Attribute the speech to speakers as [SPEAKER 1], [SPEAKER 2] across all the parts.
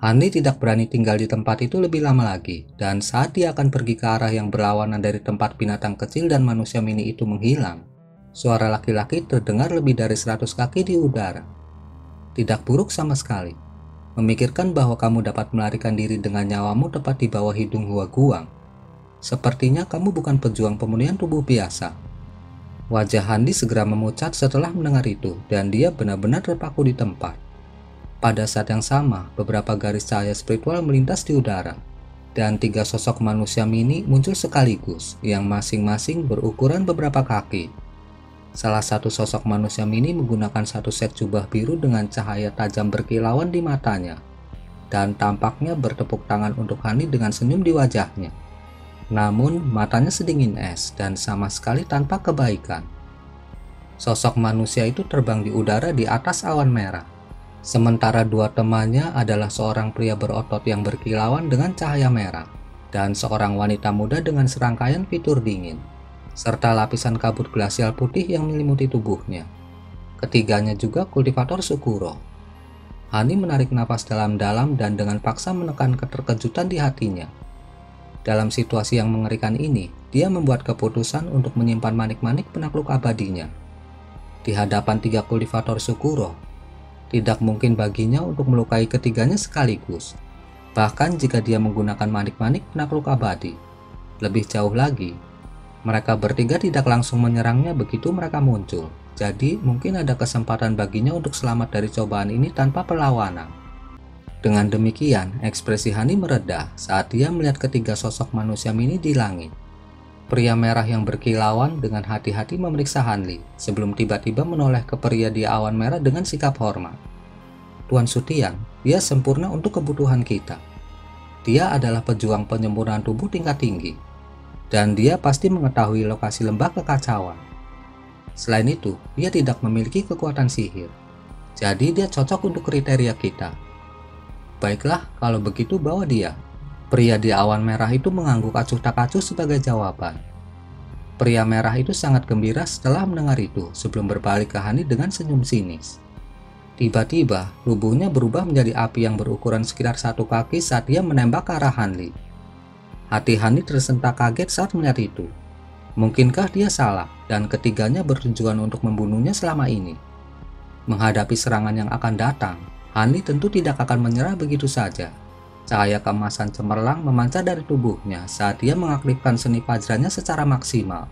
[SPEAKER 1] Hani tidak berani tinggal di tempat itu lebih lama lagi, dan saat dia akan pergi ke arah yang berlawanan dari tempat binatang kecil dan manusia mini itu menghilang, suara laki-laki terdengar lebih dari 100 kaki di udara. Tidak buruk sama sekali. Memikirkan bahwa kamu dapat melarikan diri dengan nyawamu tepat di bawah hidung Hua Guang. Sepertinya kamu bukan pejuang pemulihan tubuh biasa. Wajah Handi segera memucat setelah mendengar itu, dan dia benar-benar terpaku di tempat. Pada saat yang sama, beberapa garis cahaya spiritual melintas di udara, dan 3 sosok manusia mini muncul sekaligus, yang masing-masing berukuran beberapa kaki. Salah satu sosok manusia mini menggunakan satu set jubah biru dengan cahaya tajam berkilauan di matanya, dan tampaknya bertepuk tangan untuk Hani dengan senyum di wajahnya. Namun, matanya sedingin es dan sama sekali tanpa kebaikan. Sosok manusia itu terbang di udara di atas awan merah. Sementara dua temannya adalah seorang pria berotot yang berkilauan dengan cahaya merah, dan seorang wanita muda dengan serangkaian fitur dingin, serta lapisan kabut glasial putih yang menyelimuti tubuhnya. Ketiganya juga kultivator Sukuro. Hani menarik napas dalam-dalam dan dengan paksa menekan keterkejutan di hatinya. Dalam situasi yang mengerikan ini, dia membuat keputusan untuk menyimpan manik-manik penakluk abadinya. Di hadapan 3 kultivator Sukuro, tidak mungkin baginya untuk melukai ketiganya sekaligus, bahkan jika dia menggunakan manik-manik penakluk abadi. Lebih jauh lagi, mereka bertiga tidak langsung menyerangnya begitu mereka muncul, jadi mungkin ada kesempatan baginya untuk selamat dari cobaan ini tanpa perlawanan. Dengan demikian, ekspresi Hani mereda saat dia melihat ketiga sosok manusia mini di langit. Pria merah yang berkilauan dengan hati-hati memeriksa Hanli sebelum tiba-tiba menoleh ke pria di awan merah dengan sikap hormat. Tuan Sutian, dia sempurna untuk kebutuhan kita. Dia adalah pejuang penyempurnaan tubuh tingkat tinggi, dan dia pasti mengetahui lokasi lembah kekacauan. Selain itu, dia tidak memiliki kekuatan sihir, jadi dia cocok untuk kriteria kita. Baiklah, kalau begitu bawa dia. Pria di awan merah itu mengangguk acuh tak acuh sebagai jawaban. Pria merah itu sangat gembira setelah mendengar itu sebelum berbalik ke Hani dengan senyum sinis. Tiba-tiba, tubuhnya berubah menjadi api yang berukuran sekitar 1 kaki saat dia menembak ke arah Hanli. Hati Hani tersentak kaget saat melihat itu. Mungkinkah dia salah dan ketiganya bertujuan untuk membunuhnya selama ini? Menghadapi serangan yang akan datang, Hanli tentu tidak akan menyerah begitu saja. Cahaya keemasan cemerlang memancar dari tubuhnya saat dia mengaktifkan seni fajranya secara maksimal.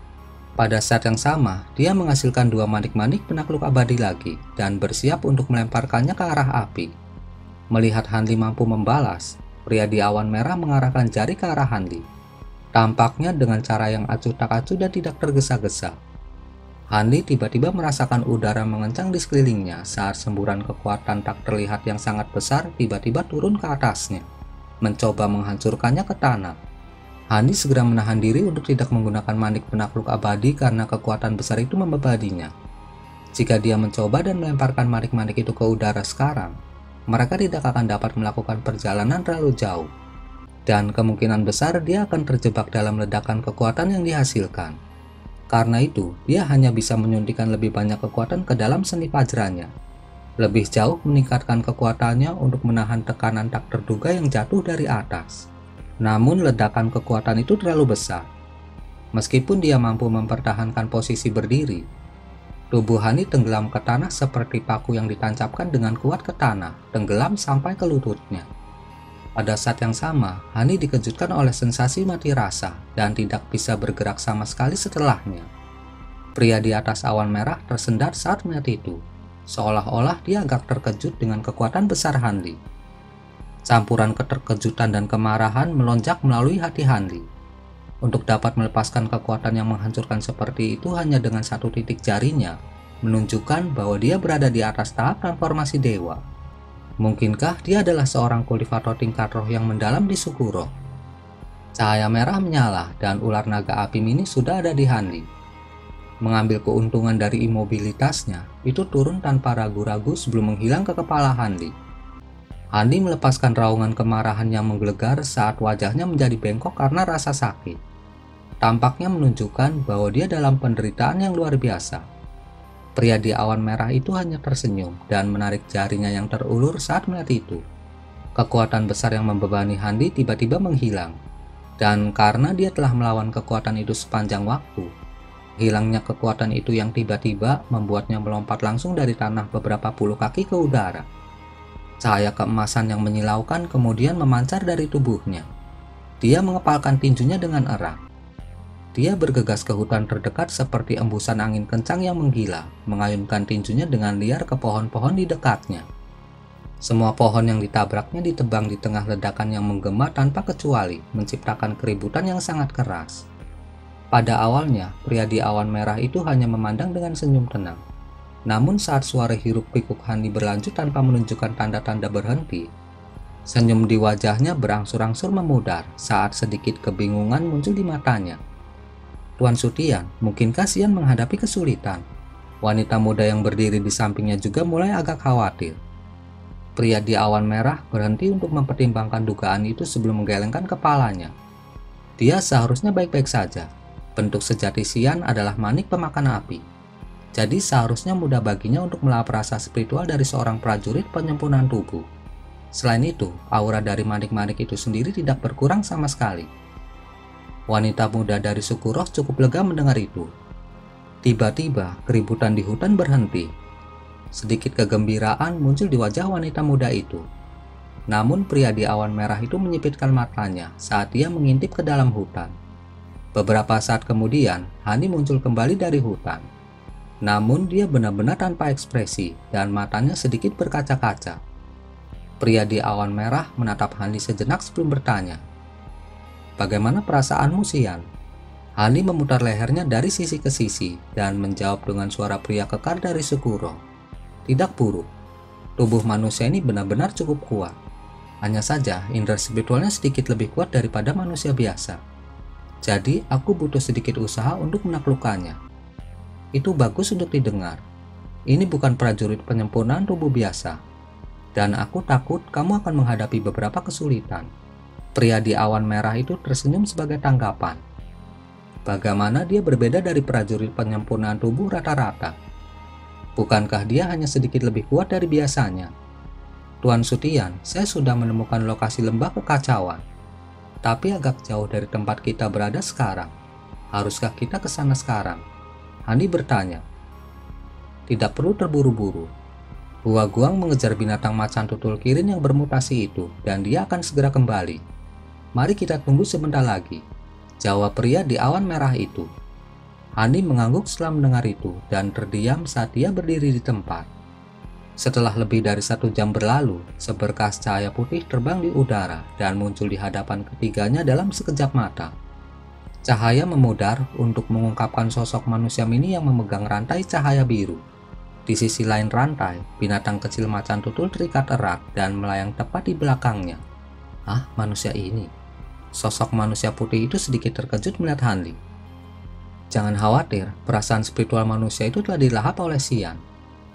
[SPEAKER 1] Pada saat yang sama, dia menghasilkan 2 manik-manik penakluk abadi lagi dan bersiap untuk melemparkannya ke arah api. Melihat Hanli mampu membalas, pria di awan merah mengarahkan jari ke arah Hanli. Tampaknya dengan cara yang acuh tak acuh dan tidak tergesa-gesa. Hanli tiba-tiba merasakan udara mengencang di sekelilingnya saat semburan kekuatan tak terlihat yang sangat besar tiba-tiba turun ke atasnya, mencoba menghancurkannya ke tanah. Hanli segera menahan diri untuk tidak menggunakan manik penakluk abadi karena kekuatan besar itu membebaninya. Jika dia mencoba dan melemparkan manik-manik itu ke udara sekarang, mereka tidak akan dapat melakukan perjalanan terlalu jauh, dan kemungkinan besar dia akan terjebak dalam ledakan kekuatan yang dihasilkan. Karena itu, dia hanya bisa menyuntikkan lebih banyak kekuatan ke dalam seni fajranya. Lebih jauh meningkatkan kekuatannya untuk menahan tekanan tak terduga yang jatuh dari atas. Namun ledakan kekuatan itu terlalu besar. Meskipun dia mampu mempertahankan posisi berdiri, tubuh Hani tenggelam ke tanah seperti paku yang ditancapkan dengan kuat ke tanah, tenggelam sampai ke lututnya. Pada saat yang sama, Hani dikejutkan oleh sensasi mati rasa dan tidak bisa bergerak sama sekali setelahnya. Pria di atas awan merah tersendat saat melihat itu, seolah-olah dia agak terkejut dengan kekuatan besar Hanli. Campuran keterkejutan dan kemarahan melonjak melalui hati Hanli. Untuk dapat melepaskan kekuatan yang menghancurkan seperti itu hanya dengan 1 titik jarinya, menunjukkan bahwa dia berada di atas tahap transformasi dewa. Mungkinkah dia adalah seorang kultivator tingkat roh yang mendalam di Sukuro? Cahaya merah menyala dan ular naga api mini sudah ada di Hanli. Mengambil keuntungan dari imobilitasnya, itu turun tanpa ragu-ragu sebelum menghilang ke kepala Hanli. Hanli melepaskan raungan kemarahan yang menggelegar saat wajahnya menjadi bengkok karena rasa sakit. Tampaknya menunjukkan bahwa dia dalam penderitaan yang luar biasa. Pria di awan merah itu hanya tersenyum dan menarik jarinya yang terulur saat melihat itu. Kekuatan besar yang membebani Handi tiba-tiba menghilang. Dan karena dia telah melawan kekuatan itu sepanjang waktu, hilangnya kekuatan itu yang tiba-tiba membuatnya melompat langsung dari tanah beberapa puluh kaki ke udara. Cahaya keemasan yang menyilaukan kemudian memancar dari tubuhnya. Dia mengepalkan tinjunya dengan erat. Dia bergegas ke hutan terdekat seperti embusan angin kencang yang menggila, mengayunkan tinjunya dengan liar ke pohon-pohon di dekatnya. Semua pohon yang ditabraknya ditebang di tengah ledakan yang menggema tanpa kecuali, menciptakan keributan yang sangat keras. Pada awalnya, pria di awan merah itu hanya memandang dengan senyum tenang. Namun saat suara hiruk-pikuk Handi berlanjut tanpa menunjukkan tanda-tanda berhenti, senyum di wajahnya berangsur-angsur memudar saat sedikit kebingungan muncul di matanya. Tuan Sutian, mungkinkah Xian menghadapi kesulitan? Wanita muda yang berdiri di sampingnya juga mulai agak khawatir. Pria di awan merah berhenti untuk mempertimbangkan dugaan itu sebelum menggelengkan kepalanya. Dia seharusnya baik-baik saja. Bentuk sejati Xian adalah manik pemakan api. Jadi seharusnya mudah baginya untuk melahap rasa spiritual dari seorang prajurit penyempurnaan tubuh. Selain itu, aura dari manik-manik itu sendiri tidak berkurang sama sekali. Wanita muda dari suku roh cukup lega mendengar itu. Tiba-tiba, keributan di hutan berhenti. Sedikit kegembiraan muncul di wajah wanita muda itu. Namun pria di awan merah itu menyipitkan matanya saat dia mengintip ke dalam hutan. Beberapa saat kemudian, Hani muncul kembali dari hutan. Namun dia benar-benar tanpa ekspresi dan matanya sedikit berkaca-kaca. Pria di awan merah menatap Hani sejenak sebelum bertanya, "Bagaimana perasaanmu, Xian?" Hani memutar lehernya dari sisi ke sisi dan menjawab dengan suara pria kekar dari suku roh. "Tidak buruk. Tubuh manusia ini benar-benar cukup kuat. Hanya saja indera spiritualnya sedikit lebih kuat daripada manusia biasa. Jadi aku butuh sedikit usaha untuk menaklukkannya." "Itu bagus untuk didengar. Ini bukan prajurit penyempurnaan tubuh biasa. Dan aku takut kamu akan menghadapi beberapa kesulitan." Pria di awan merah itu tersenyum sebagai tanggapan. Bagaimana dia berbeda dari prajurit penyempurnaan tubuh rata-rata? Bukankah dia hanya sedikit lebih kuat dari biasanya? "Tuan Sutian, saya sudah menemukan lokasi lembah kekacauan. Tapi agak jauh dari tempat kita berada sekarang. Haruskah kita ke sana sekarang?" Hani bertanya. "Tidak perlu terburu-buru. Hua Guang mengejar binatang macan tutul kirin yang bermutasi itu dan dia akan segera kembali. Mari kita tunggu sebentar lagi," jawab pria di awan merah itu. Hani mengangguk setelah mendengar itu dan terdiam saat dia berdiri di tempat. Setelah lebih dari 1 jam berlalu, seberkas cahaya putih terbang di udara dan muncul di hadapan ketiganya dalam sekejap mata. Cahaya memudar untuk mengungkapkan sosok manusia mini yang memegang rantai cahaya biru. Di sisi lain rantai, binatang kecil macan tutul terikat erat dan melayang tepat di belakangnya. "Ah, manusia ini." Sosok manusia putih itu sedikit terkejut melihat Hanli. "Jangan khawatir, perasaan spiritual manusia itu telah dilahap oleh Xian.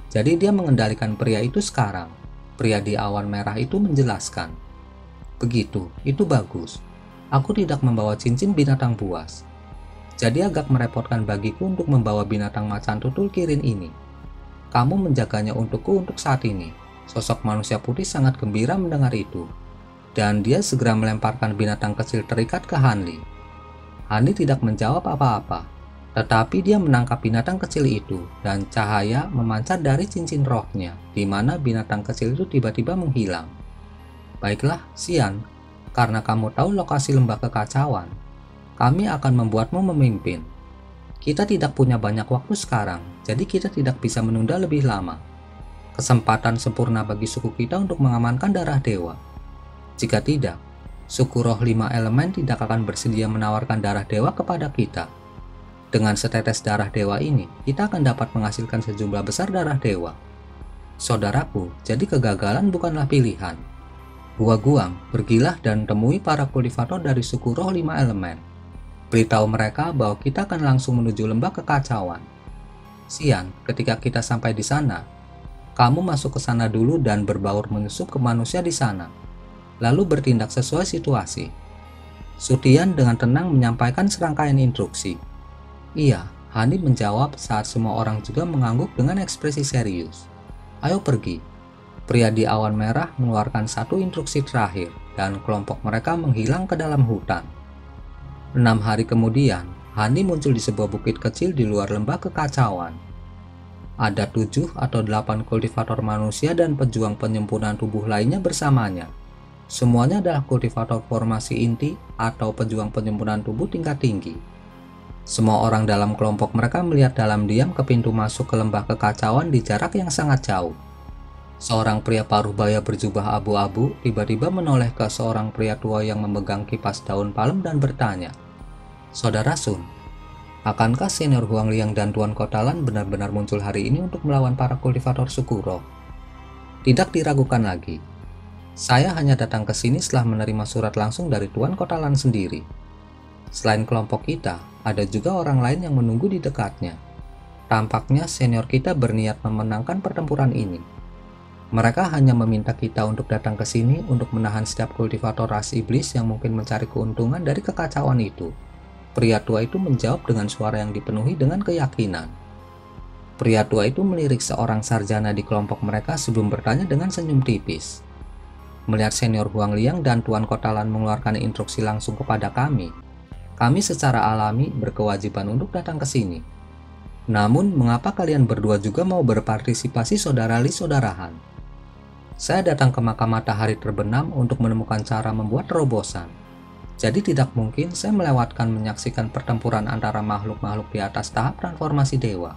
[SPEAKER 1] Jadi dia mengendalikan pria itu sekarang." Pria di awan merah itu menjelaskan. "Begitu, itu bagus. Aku tidak membawa cincin binatang buas. Jadi agak merepotkan bagiku untuk membawa binatang macan tutul kirin ini. Kamu menjaganya untukku untuk saat ini." Sosok manusia putih sangat gembira mendengar itu. Dan dia segera melemparkan binatang kecil terikat ke Hanli. Hanli tidak menjawab apa-apa, tetapi dia menangkap binatang kecil itu dan cahaya memancar dari cincin rohnya, di mana binatang kecil itu tiba-tiba menghilang. "Baiklah, Xian, karena kamu tahu lokasi lembah kekacauan, kami akan membuatmu memimpin. Kita tidak punya banyak waktu sekarang, jadi kita tidak bisa menunda lebih lama. Kesempatan sempurna bagi suku kita untuk mengamankan darah dewa. Jika tidak, suku roh 5 elemen tidak akan bersedia menawarkan darah dewa kepada kita. Dengan setetes darah dewa ini, kita akan dapat menghasilkan sejumlah besar darah dewa. Saudaraku, jadi kegagalan bukanlah pilihan. Hua Guang, pergilah dan temui para kultivator dari suku roh 5 elemen. Beritahu mereka bahwa kita akan langsung menuju lembah kekacauan. Xian, ketika kita sampai di sana, kamu masuk ke sana dulu dan berbaur menyusup ke manusia di sana. Lalu bertindak sesuai situasi." Sutian dengan tenang menyampaikan serangkaian instruksi. "Iya," Hani menjawab saat semua orang juga mengangguk dengan ekspresi serius. "Ayo pergi." Pria di awan merah mengeluarkan satu instruksi terakhir, dan kelompok mereka menghilang ke dalam hutan. 6 hari kemudian, Hani muncul di sebuah bukit kecil di luar lembah kekacauan. Ada 7 atau 8 kultivator manusia dan pejuang penyempurnaan tubuh lainnya bersamanya. Semuanya adalah kultivator formasi inti atau pejuang penyempurnaan tubuh tingkat tinggi. Semua orang dalam kelompok mereka melihat dalam diam ke pintu masuk ke lembah kekacauan di jarak yang sangat jauh. Seorang pria paruh baya berjubah abu-abu tiba-tiba menoleh ke seorang pria tua yang memegang kipas daun palem dan bertanya, "Saudara Sun, akankah senior Huang Liang dan Tuan Kotalan benar-benar muncul hari ini untuk melawan para kultivator suku roh?" Tidak diragukan lagi. Saya hanya datang ke sini setelah menerima surat langsung dari Tuan Kotalan sendiri. Selain kelompok kita, ada juga orang lain yang menunggu di dekatnya. Tampaknya senior kita berniat memenangkan pertempuran ini. Mereka hanya meminta kita untuk datang ke sini untuk menahan setiap kultivator ras iblis yang mungkin mencari keuntungan dari kekacauan itu. Pria tua itu menjawab dengan suara yang dipenuhi dengan keyakinan. Pria tua itu melirik seorang sarjana di kelompok mereka sebelum bertanya dengan senyum tipis. Melihat senior Huang Liang dan Tuan Kotalan mengeluarkan instruksi langsung kepada kami secara alami berkewajiban untuk datang ke sini. Namun, mengapa kalian berdua juga mau berpartisipasi saudara-saudarahan? Saya datang ke makam matahari terbenam untuk menemukan cara membuat terobosan. Jadi tidak mungkin saya melewatkan menyaksikan pertempuran antara makhluk-makhluk di atas tahap transformasi dewa.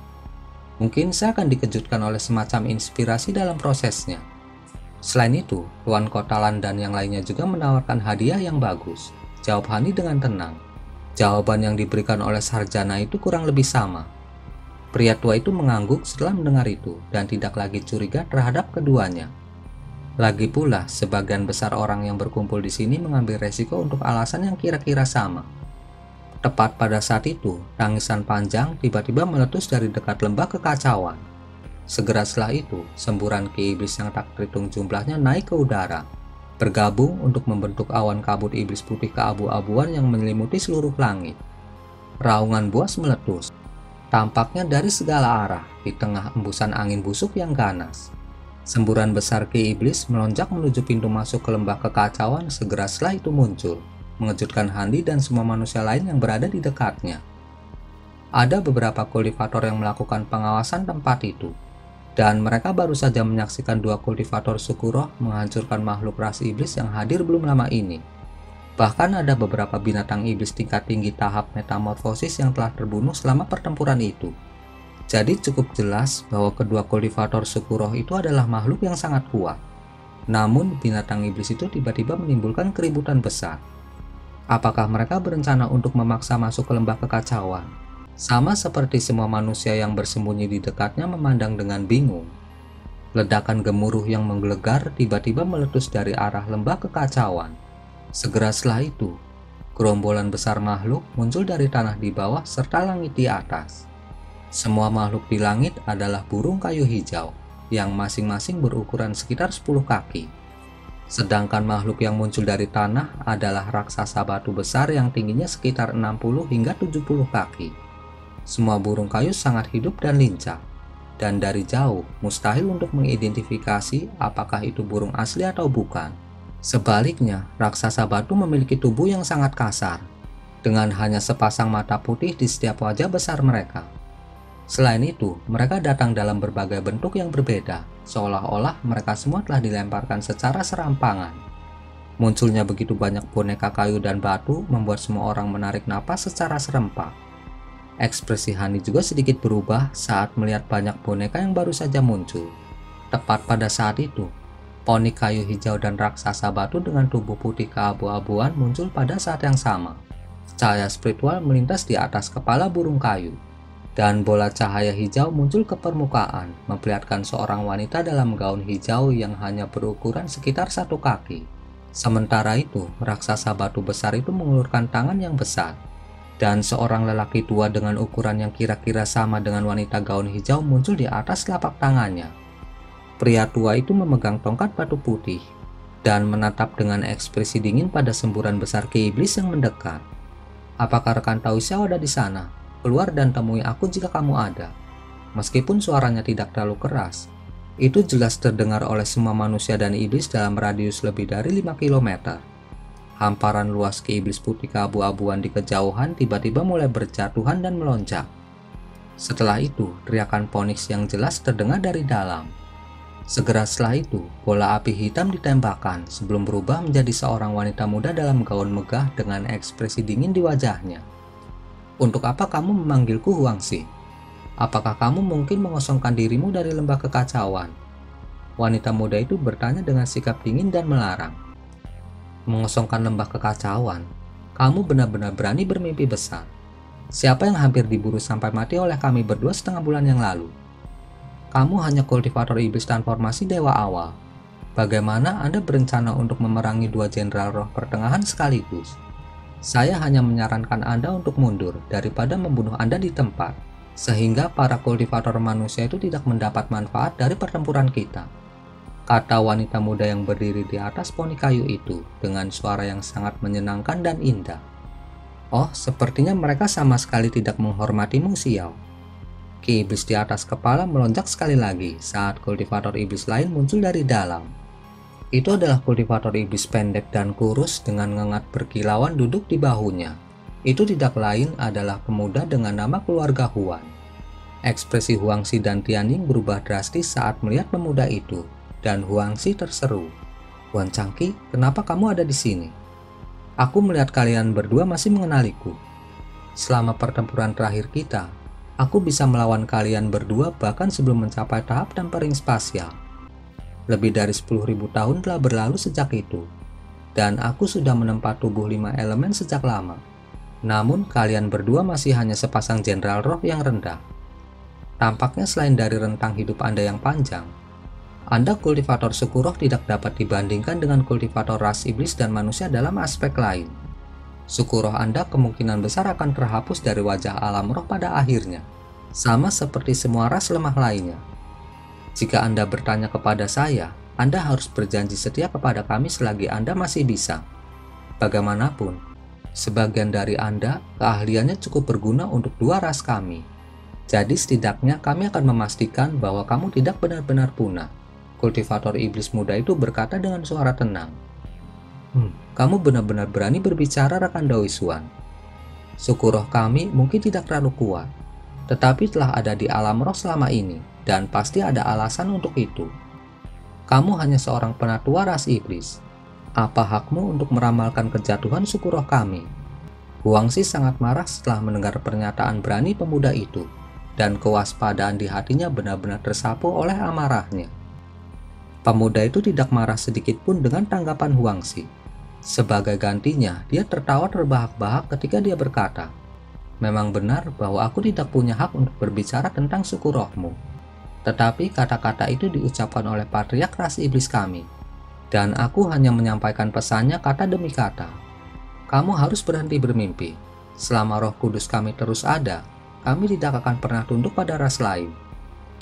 [SPEAKER 1] Mungkin saya akan dikejutkan oleh semacam inspirasi dalam prosesnya. Selain itu, Tuan Kotalan dan yang lainnya juga menawarkan hadiah yang bagus. Jawab Hani dengan tenang. Jawaban yang diberikan oleh sarjana itu kurang lebih sama. Pria tua itu mengangguk setelah mendengar itu dan tidak lagi curiga terhadap keduanya. Lagi pula, sebagian besar orang yang berkumpul di sini mengambil resiko untuk alasan yang kira-kira sama. Tepat pada saat itu, tangisan panjang tiba-tiba meletus dari dekat lembah kekacauan. Segera setelah itu, semburan ki iblis yang tak terhitung jumlahnya naik ke udara, bergabung untuk membentuk awan kabut iblis putih keabu-abuan yang menyelimuti seluruh langit. Raungan buas meletus, tampaknya dari segala arah di tengah embusan angin busuk yang ganas. Semburan besar ki iblis melonjak menuju pintu masuk ke lembah kekacauan segera setelah itu muncul, mengejutkan Handi dan semua manusia lain yang berada di dekatnya. Ada beberapa kultivator yang melakukan pengawasan tempat itu, dan mereka baru saja menyaksikan 2 kultivator suku roh menghancurkan makhluk ras iblis yang hadir belum lama ini. Bahkan ada beberapa binatang iblis tingkat tinggi tahap metamorfosis yang telah terbunuh selama pertempuran itu. Jadi cukup jelas bahwa kedua kultivator suku roh itu adalah makhluk yang sangat kuat. Namun binatang iblis itu tiba-tiba menimbulkan keributan besar. Apakah mereka berencana untuk memaksa masuk ke lembah kekacauan? Sama seperti semua manusia yang bersembunyi di dekatnya memandang dengan bingung. Ledakan gemuruh yang menggelegar tiba-tiba meletus dari arah lembah kekacauan. Segera setelah itu, gerombolan besar makhluk muncul dari tanah di bawah serta langit di atas. Semua makhluk di langit adalah burung kayu hijau, yang masing-masing berukuran sekitar 10 kaki. Sedangkan makhluk yang muncul dari tanah adalah raksasa batu besar yang tingginya sekitar 60 hingga 70 kaki. Semua burung kayu sangat hidup dan lincah, dan dari jauh mustahil untuk mengidentifikasi apakah itu burung asli atau bukan. Sebaliknya, raksasa batu memiliki tubuh yang sangat kasar, dengan hanya sepasang mata putih di setiap wajah besar mereka. Selain itu, mereka datang dalam berbagai bentuk yang berbeda, seolah-olah mereka semua telah dilemparkan secara serampangan. Munculnya begitu banyak boneka kayu dan batu membuat semua orang menarik napas secara serempak. Ekspresi Hani juga sedikit berubah saat melihat banyak boneka yang baru saja muncul. Tepat pada saat itu, poni kayu hijau dan raksasa batu dengan tubuh putih keabu-abuan muncul pada saat yang sama. Cahaya spiritual melintas di atas kepala burung kayu, dan bola cahaya hijau muncul ke permukaan, memperlihatkan seorang wanita dalam gaun hijau yang hanya berukuran sekitar 1 kaki. Sementara itu, raksasa batu besar itu mengulurkan tangan yang besar, dan seorang lelaki tua dengan ukuran yang kira-kira sama dengan wanita gaun hijau muncul di atas telapak tangannya. Pria tua itu memegang tongkat batu putih, dan menatap dengan ekspresi dingin pada semburan besar ki iblis yang mendekat. "Apakah rekan Tao Xiao ada di sana? Keluar dan temui aku jika kamu ada." Meskipun suaranya tidak terlalu keras, Itu jelas terdengar oleh semua manusia dan iblis dalam radius lebih dari 5 kilometer. Hamparan luas ki iblis putih keabu-abuan di kejauhan tiba-tiba mulai berjatuhan dan melonjak. Setelah itu, teriakan Phoenix yang jelas terdengar dari dalam. Segera setelah itu, bola api hitam ditembakkan sebelum berubah menjadi seorang wanita muda dalam gaun megah dengan ekspresi dingin di wajahnya. "Untuk apa kamu memanggilku Huangxi? Apakah kamu mungkin mengosongkan dirimu dari lembah kekacauan?" Wanita muda itu bertanya dengan sikap dingin dan melarang. "Mengosongkan lembah kekacauan? Kamu benar-benar berani bermimpi besar. Siapa yang hampir diburu sampai mati oleh kami berdua setengah bulan yang lalu? Kamu hanya kultivator iblis transformasi dewa awal. Bagaimana Anda berencana untuk memerangi dua jenderal roh pertengahan sekaligus? Saya hanya menyarankan Anda untuk mundur daripada membunuh Anda di tempat, sehingga para kultivator manusia itu tidak mendapat manfaat dari pertempuran kita," kata wanita muda yang berdiri di atas poni kayu itu dengan suara yang sangat menyenangkan dan indah. "Oh, sepertinya mereka sama sekali tidak menghormatimu, Xiao." Ki iblis di atas kepala melonjak sekali lagi saat kultivator iblis lain muncul dari dalam. Itu adalah kultivator iblis pendek dan kurus dengan ngengat berkilauan duduk di bahunya. Itu tidak lain adalah pemuda dengan nama keluarga Huan. Ekspresi Huangxi dan Tianying berubah drastis saat melihat pemuda itu, dan Huangxi terseru, "Huan Changqi, kenapa kamu ada di sini? Aku melihat kalian berdua masih mengenaliku. Selama pertempuran terakhir kita, aku bisa melawan kalian berdua bahkan sebelum mencapai tahap tempering spasial. Lebih dari 10.000 tahun telah berlalu sejak itu, dan aku sudah menempa tubuh 5 elemen sejak lama. Namun kalian berdua masih hanya sepasang jenderal roh yang rendah. Tampaknya selain dari rentang hidup Anda yang panjang, Anda kultivator suku roh tidak dapat dibandingkan dengan kultivator ras iblis dan manusia dalam aspek lain. Suku roh Anda kemungkinan besar akan terhapus dari wajah alam roh pada akhirnya, sama seperti semua ras lemah lainnya. Jika Anda bertanya kepada saya, Anda harus berjanji setia kepada kami selagi Anda masih bisa. Bagaimanapun, sebagian dari Anda keahliannya cukup berguna untuk dua ras kami. Jadi setidaknya kami akan memastikan bahwa kamu tidak benar-benar punah." Kultivator iblis muda itu berkata dengan suara tenang. Kamu benar-benar berani berbicara, rekan Daoisuan. Suku roh kami mungkin tidak terlalu kuat, tetapi telah ada di alam roh selama ini, dan pasti ada alasan untuk itu. Kamu hanya seorang penatua ras iblis. Apa hakmu untuk meramalkan kejatuhan suku roh kami?" Huangxi sangat marah setelah mendengar pernyataan berani pemuda itu, dan kewaspadaan di hatinya benar-benar tersapu oleh amarahnya. Pemuda itu tidak marah sedikit pun dengan tanggapan Huangxi. Sebagai gantinya, dia tertawa terbahak-bahak ketika dia berkata, "Memang benar bahwa aku tidak punya hak untuk berbicara tentang suku rohmu. Tetapi kata-kata itu diucapkan oleh patriark ras iblis kami, dan aku hanya menyampaikan pesannya kata demi kata. Kamu harus berhenti bermimpi. Selama roh kudus kami terus ada, kami tidak akan pernah tunduk pada ras lain."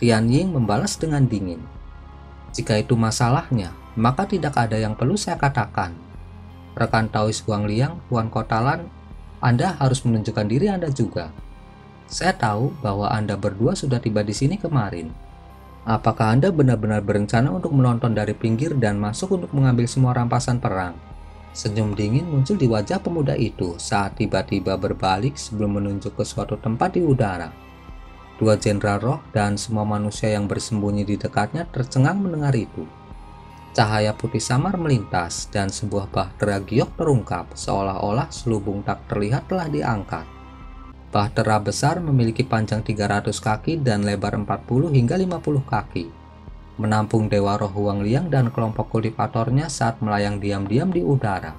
[SPEAKER 1] Tianying membalas dengan dingin, "Jika itu masalahnya, maka tidak ada yang perlu saya katakan. Rekan Taois Huangliang, Huan Kotalan, Anda harus menunjukkan diri Anda juga. Saya tahu bahwa Anda berdua sudah tiba di sini kemarin. Apakah Anda benar-benar berencana untuk menonton dari pinggir dan masuk untuk mengambil semua rampasan perang?" Senyum dingin muncul di wajah pemuda itu saat tiba-tiba berbalik sebelum menunjuk ke suatu tempat di udara. Dua jenderal roh dan semua manusia yang bersembunyi di dekatnya tercengang mendengar itu. Cahaya putih samar melintas dan sebuah bahtera giok terungkap seolah-olah selubung tak terlihat telah diangkat. Bahtera besar memiliki panjang 300 kaki dan lebar 40 hingga 50 kaki. Menampung Dewa Roh Huangliang dan kelompok kultivatornya saat melayang diam-diam di udara.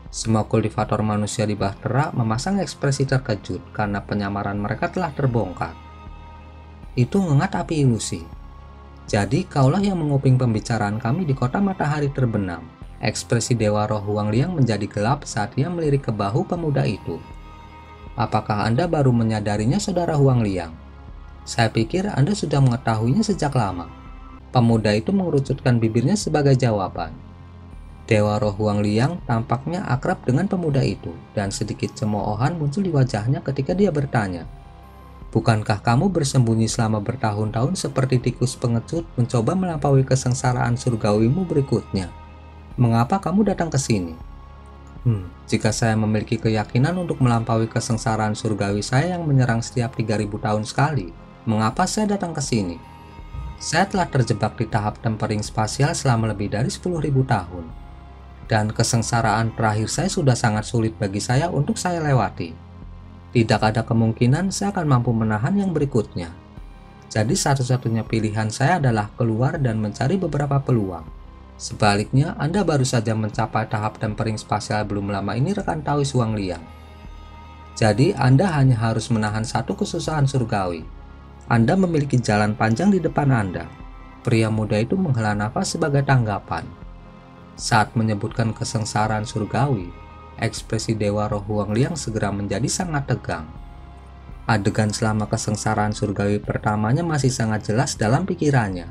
[SPEAKER 1] Semua kultivator manusia di bahtera memasang ekspresi terkejut karena penyamaran mereka telah terbongkar. "Itu ngengat api ilusi. Jadi kaulah yang menguping pembicaraan kami di kota matahari terbenam." Ekspresi Dewa Roh Huangliang menjadi gelap saat dia melirik ke bahu pemuda itu. "Apakah Anda baru menyadarinya, Saudara Huangliang? Saya pikir Anda sudah mengetahuinya sejak lama." Pemuda itu mengerucutkan bibirnya sebagai jawaban. Dewa Roh Huangliang tampaknya akrab dengan pemuda itu, dan sedikit cemoohan muncul di wajahnya ketika dia bertanya, Bukankah kamu bersembunyi selama bertahun-tahun seperti tikus pengecut mencoba melampaui kesengsaraan surgawimu berikutnya? Mengapa kamu datang ke sini? Jika saya memiliki keyakinan untuk melampaui kesengsaraan surgawi saya yang menyerang setiap 3000 tahun sekali, mengapa saya datang ke sini? Saya telah terjebak di tahap tempering spasial selama lebih dari 10.000 tahun. Dan kesengsaraan terakhir saya sudah sangat sulit bagi saya untuk saya lewati. Tidak ada kemungkinan saya akan mampu menahan yang berikutnya. Jadi satu-satunya pilihan saya adalah keluar dan mencari beberapa peluang. Sebaliknya, Anda baru saja mencapai tahap tempering spasial belum lama ini, rekan Taois Huang Liang. Jadi Anda hanya harus menahan satu kesusahan surgawi. Anda memiliki jalan panjang di depan Anda. Pria muda itu menghela nafas sebagai tanggapan. Saat menyebutkan kesengsaraan surgawi, ekspresi Dewa Roh Huang Liang segera menjadi sangat tegang. Adegan selama kesengsaraan surgawi pertamanya masih sangat jelas dalam pikirannya,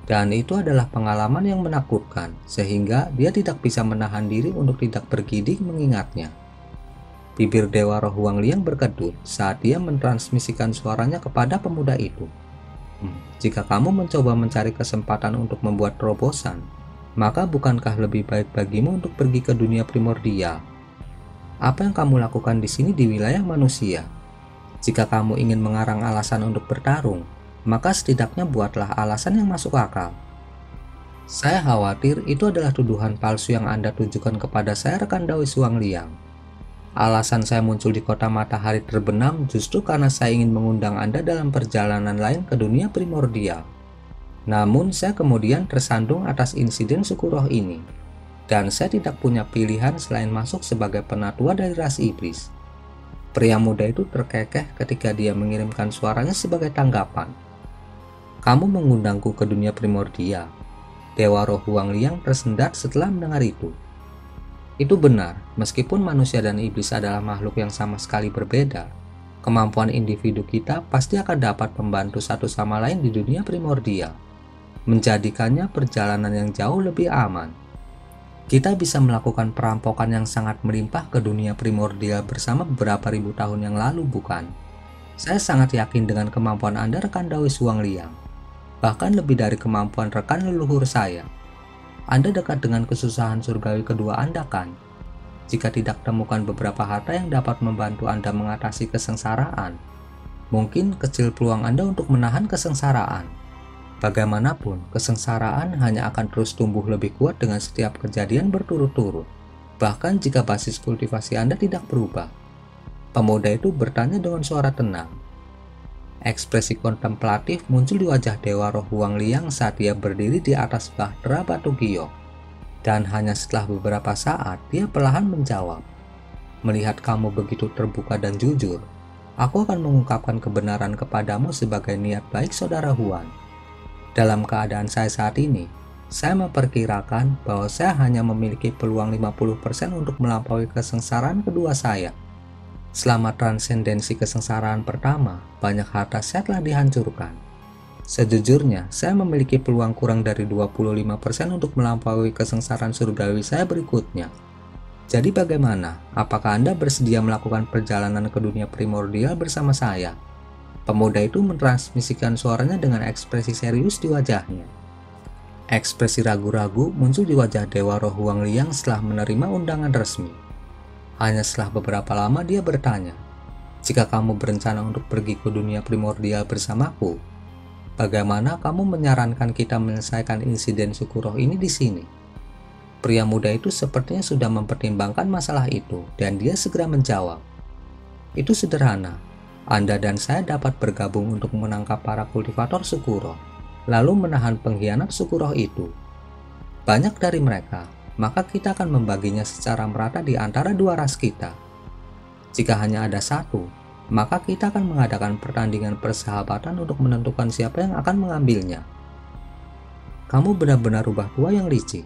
[SPEAKER 1] dan itu adalah pengalaman yang menakutkan, sehingga dia tidak bisa menahan diri untuk tidak bergidik mengingatnya. Bibir Dewa Roh Huang Liang berkedut saat dia mentransmisikan suaranya kepada pemuda itu. Jika kamu mencoba mencari kesempatan untuk membuat terobosan, maka bukankah lebih baik bagimu untuk pergi ke dunia primordial? Apa yang kamu lakukan di sini di wilayah manusia? Jika kamu ingin mengarang alasan untuk bertarung, maka setidaknya buatlah alasan yang masuk akal. Saya khawatir itu adalah tuduhan palsu yang Anda tujukan kepada saya, rekan Taois Huang Liang. Alasan saya muncul di kota matahari terbenam justru karena saya ingin mengundang Anda dalam perjalanan lain ke dunia primordial. Namun saya kemudian tersandung atas insiden suku roh ini, dan saya tidak punya pilihan selain masuk sebagai penatua dari ras iblis. Pria muda itu terkekeh ketika dia mengirimkan suaranya sebagai tanggapan. Kamu mengundangku ke dunia primordial. Dewa Roh Huang Liang tersendat setelah mendengar itu. Itu benar, meskipun manusia dan iblis adalah makhluk yang sama sekali berbeda, kemampuan individu kita pasti akan dapat membantu satu sama lain di dunia primordial, menjadikannya perjalanan yang jauh lebih aman. Kita bisa melakukan perampokan yang sangat melimpah ke dunia primordial bersama beberapa ribu tahun yang lalu, bukan? Saya sangat yakin dengan kemampuan Anda, rekan Taois Huang Liang. Bahkan lebih dari kemampuan rekan leluhur saya. Anda dekat dengan kesusahan surgawi kedua Anda, kan? Jika tidak temukan beberapa harta yang dapat membantu Anda mengatasi kesengsaraan, mungkin kecil peluang Anda untuk menahan kesengsaraan. Bagaimanapun, kesengsaraan hanya akan terus tumbuh lebih kuat dengan setiap kejadian berturut-turut, bahkan jika basis kultivasi Anda tidak berubah. Pemuda itu bertanya dengan suara tenang. Ekspresi kontemplatif muncul di wajah Dewa Roh Huang Liang saat dia berdiri di atas bahtera batu giok. Dan hanya setelah beberapa saat, dia perlahan menjawab. Melihat kamu begitu terbuka dan jujur, aku akan mengungkapkan kebenaran kepadamu sebagai niat baik saudara Huan. Dalam keadaan saya saat ini, saya memperkirakan bahwa saya hanya memiliki peluang 50% untuk melampaui kesengsaraan kedua saya. Selama transendensi kesengsaraan pertama, banyak harta saya telah dihancurkan. Sejujurnya, saya memiliki peluang kurang dari 25% untuk melampaui kesengsaraan surgawi saya berikutnya. Jadi bagaimana? Apakah Anda bersedia melakukan perjalanan ke dunia primordial bersama saya? Pemuda itu mentransmisikan suaranya dengan ekspresi serius di wajahnya. Ekspresi ragu-ragu muncul di wajah Dewa Roh Huang Liang setelah menerima undangan resmi. Hanya setelah beberapa lama dia bertanya, "Jika kamu berencana untuk pergi ke dunia primordial bersamaku, bagaimana kamu menyarankan kita menyelesaikan insiden suku roh ini di sini?" Pria muda itu sepertinya sudah mempertimbangkan masalah itu, dan dia segera menjawab, "Itu sederhana. Anda dan saya dapat bergabung untuk menangkap para kultivator suku roh, lalu menahan pengkhianat suku roh itu. Banyak dari mereka, maka kita akan membaginya secara merata di antara dua ras kita. Jika hanya ada satu, maka kita akan mengadakan pertandingan persahabatan untuk menentukan siapa yang akan mengambilnya." Kamu benar-benar rubah tua yang licik.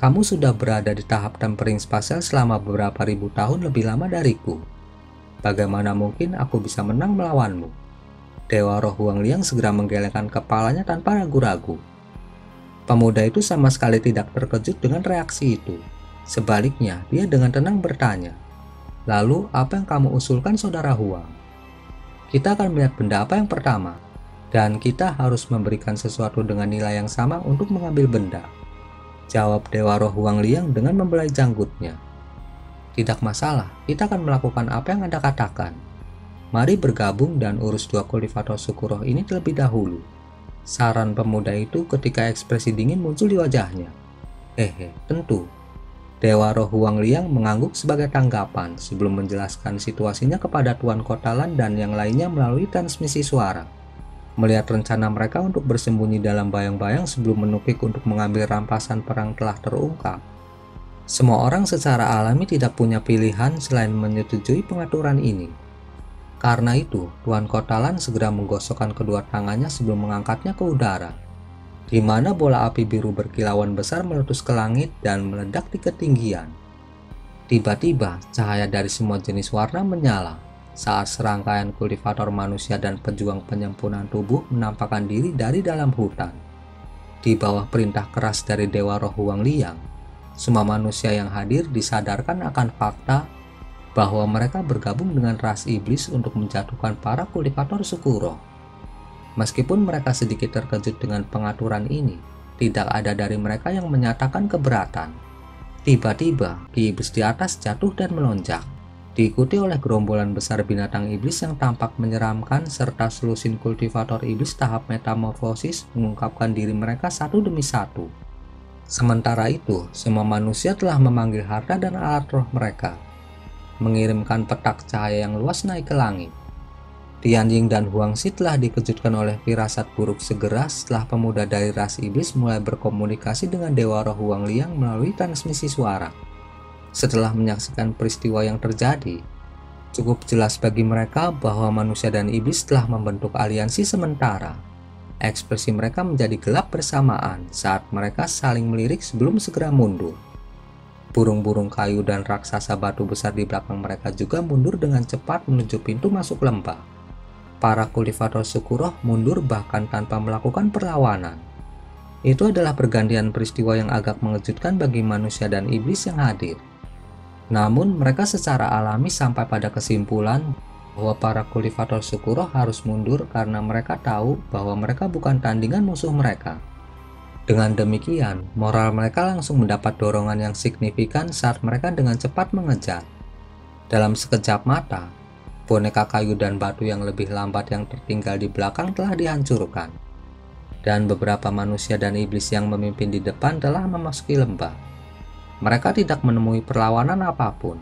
[SPEAKER 1] Kamu sudah berada di tahap tempering spasial selama beberapa ribu tahun lebih lama dariku. Bagaimana mungkin aku bisa menang melawanmu? Dewa Roh Huang Liang segera menggelengkan kepalanya tanpa ragu-ragu. Pemuda itu sama sekali tidak terkejut dengan reaksi itu. Sebaliknya, dia dengan tenang bertanya, "Lalu apa yang kamu usulkan, saudara Huang?" Kita akan melihat benda apa yang pertama, dan kita harus memberikan sesuatu dengan nilai yang sama untuk mengambil benda. Jawab Dewa Roh Huang Liang dengan membelai janggutnya. Tidak masalah, kita akan melakukan apa yang Anda katakan. Mari bergabung dan urus dua kultivator suku roh ini terlebih dahulu. Saran pemuda itu ketika ekspresi dingin muncul di wajahnya. Tentu. Dewa Roh Huang Liang mengangguk sebagai tanggapan sebelum menjelaskan situasinya kepada Tuan Kotalan dan yang lainnya melalui transmisi suara. Melihat rencana mereka untuk bersembunyi dalam bayang-bayang sebelum menukik untuk mengambil rampasan perang telah terungkap. Semua orang secara alami tidak punya pilihan selain menyetujui pengaturan ini. Karena itu, Tuan Kotalan segera menggosokkan kedua tangannya sebelum mengangkatnya ke udara, di mana bola api biru berkilauan besar meletus ke langit dan meledak di ketinggian. Tiba-tiba, cahaya dari semua jenis warna menyala saat serangkaian kultivator manusia dan pejuang penyempurnaan tubuh menampakkan diri dari dalam hutan. Di bawah perintah keras dari Dewa Roh Huang Liang, semua manusia yang hadir disadarkan akan fakta bahwa mereka bergabung dengan ras iblis untuk menjatuhkan para kultivator suku roh. Meskipun mereka sedikit terkejut dengan pengaturan ini, tidak ada dari mereka yang menyatakan keberatan. Tiba-tiba, Ki Iblis di atas jatuh dan melonjak, diikuti oleh gerombolan besar binatang iblis yang tampak menyeramkan serta selusin kultivator iblis tahap metamorfosis mengungkapkan diri mereka satu demi satu. Sementara itu, semua manusia telah memanggil harta dan alat roh mereka, mengirimkan petak cahaya yang luas naik ke langit. Tianjing dan Huangzi telah dikejutkan oleh firasat buruk segera setelah pemuda dari ras iblis mulai berkomunikasi dengan Dewa Roh Huang Liang melalui transmisi suara. Setelah menyaksikan peristiwa yang terjadi, cukup jelas bagi mereka bahwa manusia dan iblis telah membentuk aliansi sementara. Ekspresi mereka menjadi gelap bersamaan saat mereka saling melirik sebelum segera mundur. Burung-burung kayu dan raksasa batu besar di belakang mereka juga mundur dengan cepat menuju pintu masuk lembah. Para kultivator suku roh mundur bahkan tanpa melakukan perlawanan. Itu adalah pergantian peristiwa yang agak mengejutkan bagi manusia dan iblis yang hadir. Namun mereka secara alami sampai pada kesimpulan bahwa para kultivator suku roh harus mundur karena mereka tahu bahwa mereka bukan tandingan musuh mereka. Dengan demikian, moral mereka langsung mendapat dorongan yang signifikan saat mereka dengan cepat mengejar. Dalam sekejap mata, boneka kayu dan batu yang lebih lambat yang tertinggal di belakang telah dihancurkan. Dan beberapa manusia dan iblis yang memimpin di depan telah memasuki lembah. Mereka tidak menemui perlawanan apapun.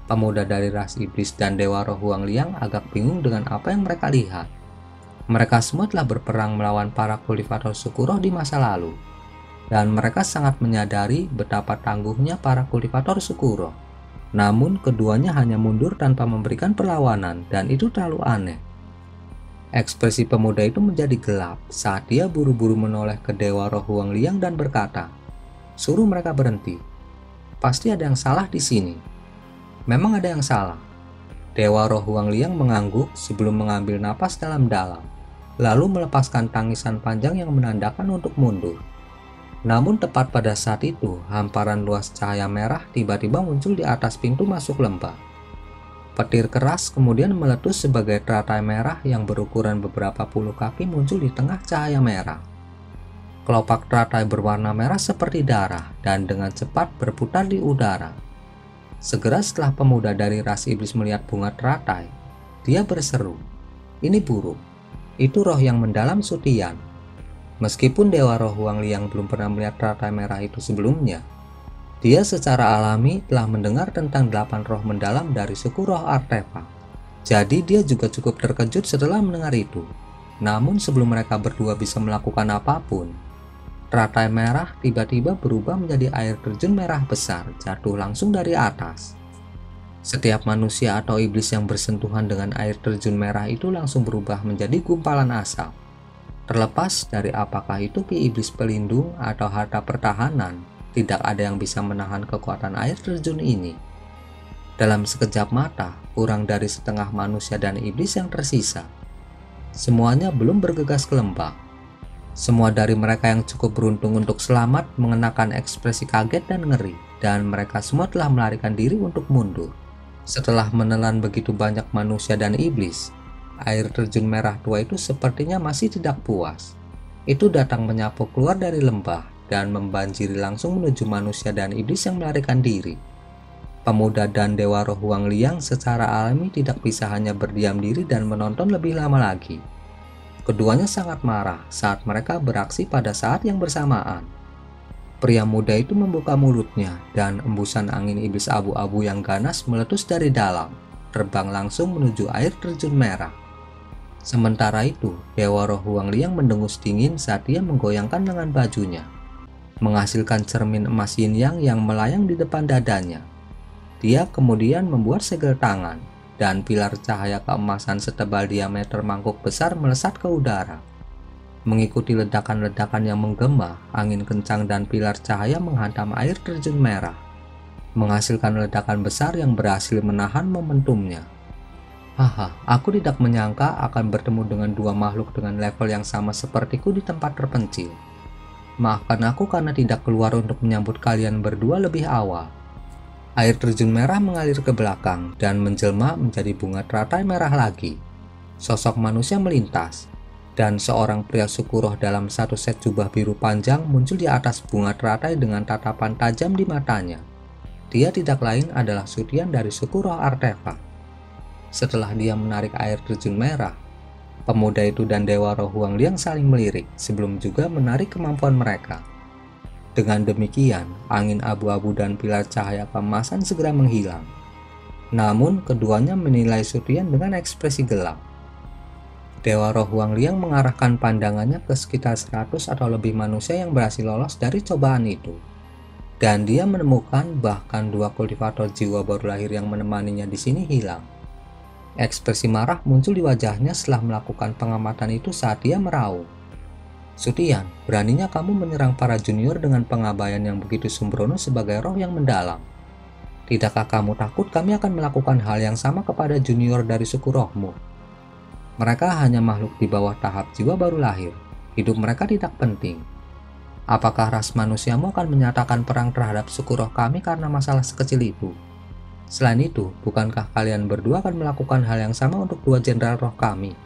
[SPEAKER 1] Pemuda dari ras iblis dan Dewa Roh Huang Liang agak bingung dengan apa yang mereka lihat. Mereka semua telah berperang melawan para kultivator suku roh di masa lalu. Dan mereka sangat menyadari betapa tangguhnya para kultivator suku roh. Namun keduanya hanya mundur tanpa memberikan perlawanan dan itu terlalu aneh. Ekspresi pemuda itu menjadi gelap saat dia buru-buru menoleh ke Dewa Roh Huang Liang dan berkata, "Suruh mereka berhenti. Pasti ada yang salah di sini." Memang ada yang salah. Dewa Roh Huang Liang mengangguk sebelum mengambil napas dalam-dalam, lalu melepaskan tangisan panjang yang menandakan untuk mundur. Namun tepat pada saat itu, hamparan luas cahaya merah tiba-tiba muncul di atas pintu masuk lembah. Petir keras kemudian meletus sebagai teratai merah yang berukuran beberapa puluh kaki muncul di tengah cahaya merah. Kelopak teratai berwarna merah seperti darah dan dengan cepat berputar di udara. Segera setelah pemuda dari ras iblis melihat bunga teratai, dia berseru, "Ini buruk, itu roh yang mendalam Sutian." Meskipun Dewa Roh Huang Liang belum pernah melihat teratai merah itu sebelumnya, dia secara alami telah mendengar tentang 8 roh mendalam dari suku roh artefak. Jadi dia juga cukup terkejut setelah mendengar itu. Namun sebelum mereka berdua bisa melakukan apapun, teratai merah tiba-tiba berubah menjadi air terjun merah besar jatuh langsung dari atas. Setiap manusia atau iblis yang bersentuhan dengan air terjun merah itu langsung berubah menjadi gumpalan asap. Terlepas dari apakah itu ki iblis pelindung atau harta pertahanan, tidak ada yang bisa menahan kekuatan air terjun ini. Dalam sekejap mata, kurang dari setengah manusia dan iblis yang tersisa. Semuanya belum bergegas ke lembah. Semua dari mereka yang cukup beruntung untuk selamat mengenakan ekspresi kaget dan ngeri, dan mereka semua telah melarikan diri untuk mundur. Setelah menelan begitu banyak manusia dan iblis, air terjun merah tua itu sepertinya masih tidak puas. Itu datang menyapu keluar dari lembah dan membanjiri langsung menuju manusia dan iblis yang melarikan diri. Pemuda dan Dewa Roh Huang Liang secara alami tidak bisa hanya berdiam diri dan menonton lebih lama lagi. Keduanya sangat marah saat mereka beraksi pada saat yang bersamaan. Pria muda itu membuka mulutnya dan embusan angin iblis abu-abu yang ganas meletus dari dalam, terbang langsung menuju air terjun merah. Sementara itu, Dewa Roh Huang Liang mendengus dingin saat dia menggoyangkan lengan bajunya, menghasilkan cermin emas yin yang melayang di depan dadanya. Dia kemudian membuat segel tangan, dan pilar cahaya keemasan setebal diameter mangkuk besar melesat ke udara. Mengikuti ledakan-ledakan yang menggema, angin kencang dan pilar cahaya menghantam air terjun merah, menghasilkan ledakan besar yang berhasil menahan momentumnya. Haha, aku tidak menyangka akan bertemu dengan dua makhluk dengan level yang sama sepertiku di tempat terpencil. Maafkan aku karena tidak keluar untuk menyambut kalian berdua lebih awal. Air terjun merah mengalir ke belakang dan menjelma menjadi bunga teratai merah lagi. Sosok manusia melintas, dan seorang pria suku roh dalam satu set jubah biru panjang muncul di atas bunga teratai dengan tatapan tajam di matanya. Dia tidak lain adalah Sutian dari suku roh artefak. Setelah dia menarik air terjun merah, pemuda itu dan Dewa Roh Huang Liang saling melirik sebelum juga menarik kemampuan mereka. Dengan demikian, angin abu-abu dan pilar cahaya keemasan segera menghilang. Namun, keduanya menilai Sutian dengan ekspresi gelap. Dewa Roh Huang Liang mengarahkan pandangannya ke sekitar 100 atau lebih manusia yang berhasil lolos dari cobaan itu. Dan dia menemukan bahkan dua kultivator jiwa baru lahir yang menemaninya di sini hilang. Ekspresi marah muncul di wajahnya setelah melakukan pengamatan itu saat dia meraung. Sutian, beraninya kamu menyerang para junior dengan pengabaian yang begitu sembrono sebagai roh yang mendalam. Tidakkah kamu takut kami akan melakukan hal yang sama kepada junior dari suku rohmu? Mereka hanya makhluk di bawah tahap jiwa baru lahir. Hidup mereka tidak penting. Apakah ras manusiamu akan menyatakan perang terhadap suku roh kami karena masalah sekecil itu? Selain itu, bukankah kalian berdua akan melakukan hal yang sama untuk dua jenderal roh kami?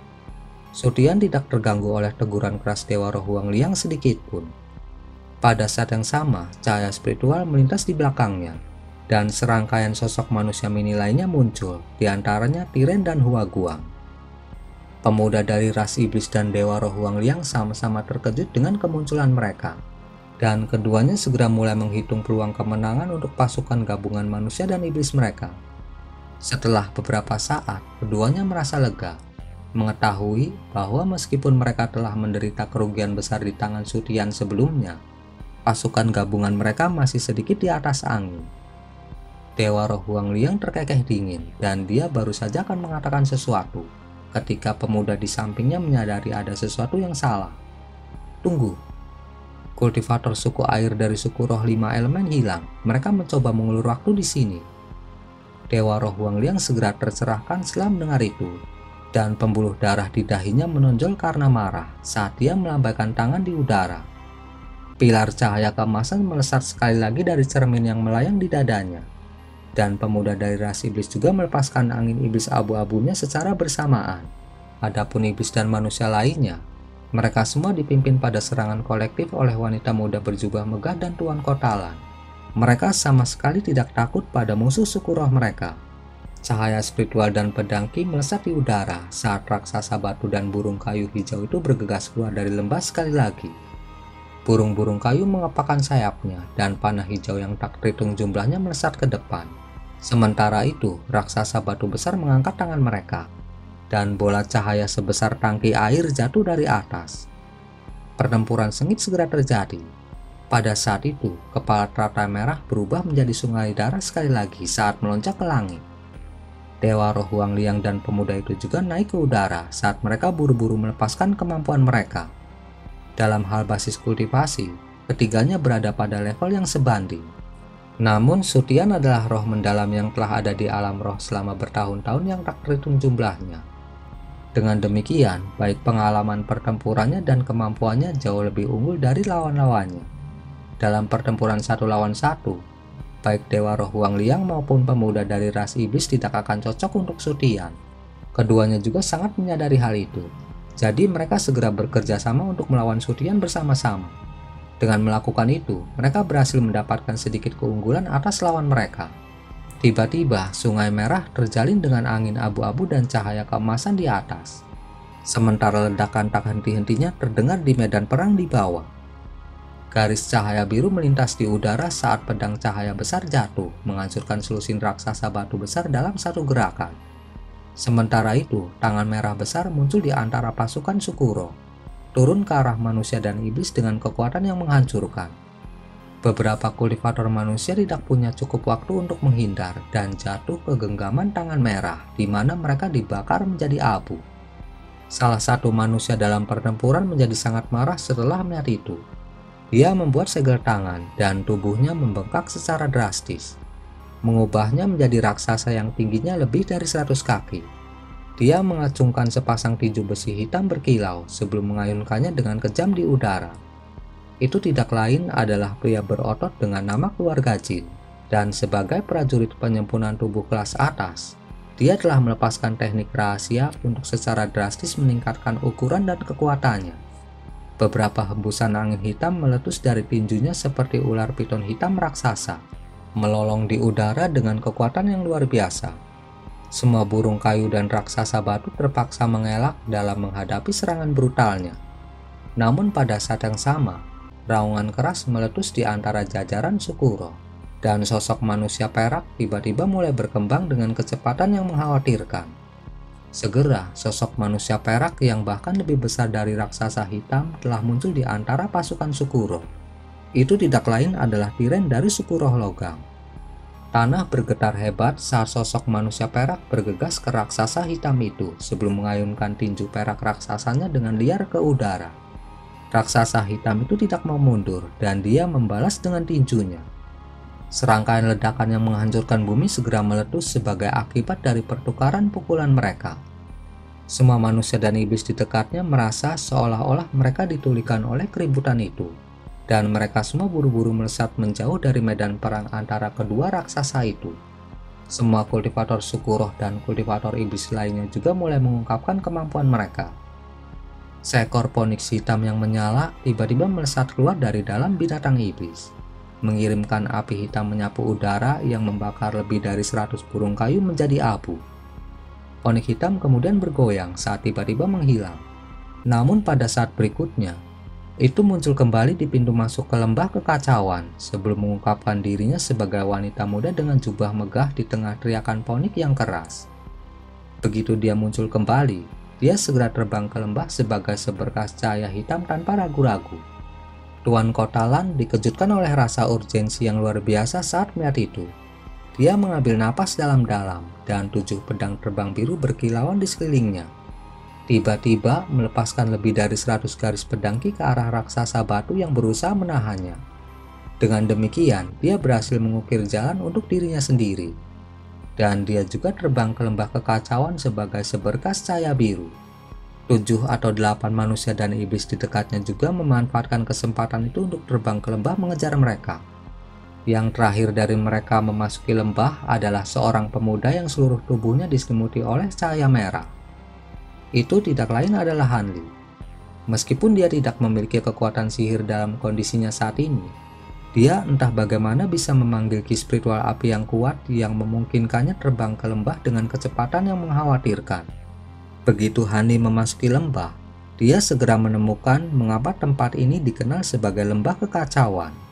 [SPEAKER 1] Sutian tidak terganggu oleh teguran keras Dewa Roh Huang Liang sedikit pun. Pada saat yang sama, cahaya spiritual melintas di belakangnya, dan serangkaian sosok manusia mini lainnya muncul, diantaranya Tiren dan Hua Guang. Pemuda dari ras iblis dan Dewa Roh Huang Liang sama-sama terkejut dengan kemunculan mereka, dan keduanya segera mulai menghitung peluang kemenangan untuk pasukan gabungan manusia dan iblis mereka. Setelah beberapa saat, keduanya merasa lega, mengetahui bahwa meskipun mereka telah menderita kerugian besar di tangan Sutian sebelumnya, pasukan gabungan mereka masih sedikit di atas angin. Dewa Roh Huang Liang terkekeh dingin, dan dia baru saja akan mengatakan sesuatu ketika pemuda di sampingnya menyadari ada sesuatu yang salah. Tunggu. Kultivator suku air dari suku roh 5 elemen hilang. Mereka mencoba mengulur waktu di sini. Dewa Roh Huang Liang segera tercerahkan setelah mendengar itu, dan pembuluh darah di dahinya menonjol karena marah saat dia melambaikan tangan di udara. Pilar cahaya keemasan melesat sekali lagi dari cermin yang melayang di dadanya, dan pemuda dari ras iblis juga melepaskan angin iblis abu-abunya secara bersamaan. Adapun iblis dan manusia lainnya, mereka semua dipimpin pada serangan kolektif oleh wanita muda berjubah megah dan Tuan Kotalan. Mereka sama sekali tidak takut pada musuh suku roh mereka. Cahaya spiritual dan pedang Ki melesat di udara saat raksasa batu dan burung kayu hijau itu bergegas keluar dari lembah sekali lagi. Burung-burung kayu mengepakkan sayapnya dan panah hijau yang tak terhitung jumlahnya melesat ke depan. Sementara itu, raksasa batu besar mengangkat tangan mereka, dan bola cahaya sebesar tangki air jatuh dari atas. Pertempuran sengit segera terjadi. Pada saat itu, kepala teratai merah berubah menjadi sungai darah sekali lagi saat melonjak ke langit. Dewa Roh Huang Liang dan pemuda itu juga naik ke udara saat mereka buru-buru melepaskan kemampuan mereka. Dalam hal basis kultivasi, ketiganya berada pada level yang sebanding. Namun, Sutian adalah roh mendalam yang telah ada di alam roh selama bertahun-tahun yang tak terhitung jumlahnya. Dengan demikian, baik pengalaman pertempurannya dan kemampuannya jauh lebih unggul dari lawan-lawannya. Dalam pertempuran 1 lawan 1, baik Dewa Roh Huang Liang maupun pemuda dari ras iblis tidak akan cocok untuk Sutian. Keduanya juga sangat menyadari hal itu. Jadi mereka segera bekerja sama untuk melawan Suryan bersama-sama. Dengan melakukan itu, mereka berhasil mendapatkan sedikit keunggulan atas lawan mereka. Tiba-tiba, Sungai Merah terjalin dengan angin abu-abu dan cahaya keemasan di atas. Sementara ledakan tak henti-hentinya terdengar di medan perang di bawah. Garis cahaya biru melintas di udara saat pedang cahaya besar jatuh, menghancurkan selusin raksasa batu besar dalam satu gerakan. Sementara itu, tangan merah besar muncul di antara pasukan Sukuro, turun ke arah manusia dan iblis dengan kekuatan yang menghancurkan. Beberapa kultivator manusia tidak punya cukup waktu untuk menghindar dan jatuh ke genggaman tangan merah, di mana mereka dibakar menjadi abu. Salah satu manusia dalam pertempuran menjadi sangat marah setelah melihat itu. Dia membuat segel tangan dan tubuhnya membengkak secara drastis, mengubahnya menjadi raksasa yang tingginya lebih dari 100 kaki. Dia mengacungkan sepasang tinju besi hitam berkilau sebelum mengayunkannya dengan kejam di udara. Itu tidak lain adalah pria berotot dengan nama keluarga Jin, dan sebagai prajurit penyempurnaan tubuh kelas atas, dia telah melepaskan teknik rahasia untuk secara drastis meningkatkan ukuran dan kekuatannya. Beberapa hembusan angin hitam meletus dari tinjunya seperti ular piton hitam raksasa, melolong di udara dengan kekuatan yang luar biasa. Semua burung kayu dan raksasa batu terpaksa mengelak dalam menghadapi serangan brutalnya. Namun pada saat yang sama, raungan keras meletus di antara jajaran Sukuro, dan sosok manusia perak tiba-tiba mulai berkembang dengan kecepatan yang mengkhawatirkan. Segera, sosok manusia perak yang bahkan lebih besar dari raksasa hitam telah muncul di antara pasukan Sukuro. Itu tidak lain adalah tiren dari Sukuro logam. Tanah bergetar hebat saat sosok manusia perak bergegas ke raksasa hitam itu sebelum mengayunkan tinju perak raksasanya dengan liar ke udara. Raksasa hitam itu tidak mau mundur dan dia membalas dengan tinjunya. Serangkaian ledakan yang menghancurkan bumi segera meletus sebagai akibat dari pertukaran pukulan mereka. Semua manusia dan iblis di dekatnya merasa seolah-olah mereka ditulikan oleh keributan itu, dan mereka semua buru-buru melesat menjauh dari medan perang antara kedua raksasa itu. Semua kultivator Sukuro dan kultivator iblis lainnya juga mulai mengungkapkan kemampuan mereka. Seekor Phoenix hitam yang menyala tiba-tiba melesat keluar dari dalam binatang iblis, mengirimkan api hitam menyapu udara yang membakar lebih dari 100 burung kayu menjadi abu. Phoenix hitam kemudian bergoyang saat tiba-tiba menghilang. Namun pada saat berikutnya, itu muncul kembali di pintu masuk ke lembah kekacauan sebelum mengungkapkan dirinya sebagai wanita muda dengan jubah megah di tengah teriakan Phoenix yang keras. Begitu dia muncul kembali, dia segera terbang ke lembah sebagai seberkas cahaya hitam tanpa ragu-ragu. Tuan Kotalan dikejutkan oleh rasa urgensi yang luar biasa saat melihat itu. Dia mengambil napas dalam-dalam dan 7 pedang terbang biru berkilauan di sekelilingnya. Tiba-tiba melepaskan lebih dari 100 garis pedangki ke arah raksasa batu yang berusaha menahannya. Dengan demikian, dia berhasil mengukir jalan untuk dirinya sendiri. Dan dia juga terbang ke lembah kekacauan sebagai seberkas cahaya biru. 7 atau 8 manusia dan iblis di dekatnya juga memanfaatkan kesempatan itu untuk terbang ke lembah mengejar mereka. Yang terakhir dari mereka memasuki lembah adalah seorang pemuda yang seluruh tubuhnya diselimuti oleh cahaya merah. Itu tidak lain adalah Hanli. Meskipun dia tidak memiliki kekuatan sihir dalam kondisinya saat ini, dia entah bagaimana bisa memanggil ki spiritual api yang kuat yang memungkinkannya terbang ke lembah dengan kecepatan yang mengkhawatirkan. Begitu Hanli memasuki lembah, dia segera menemukan mengapa tempat ini dikenal sebagai lembah kekacauan.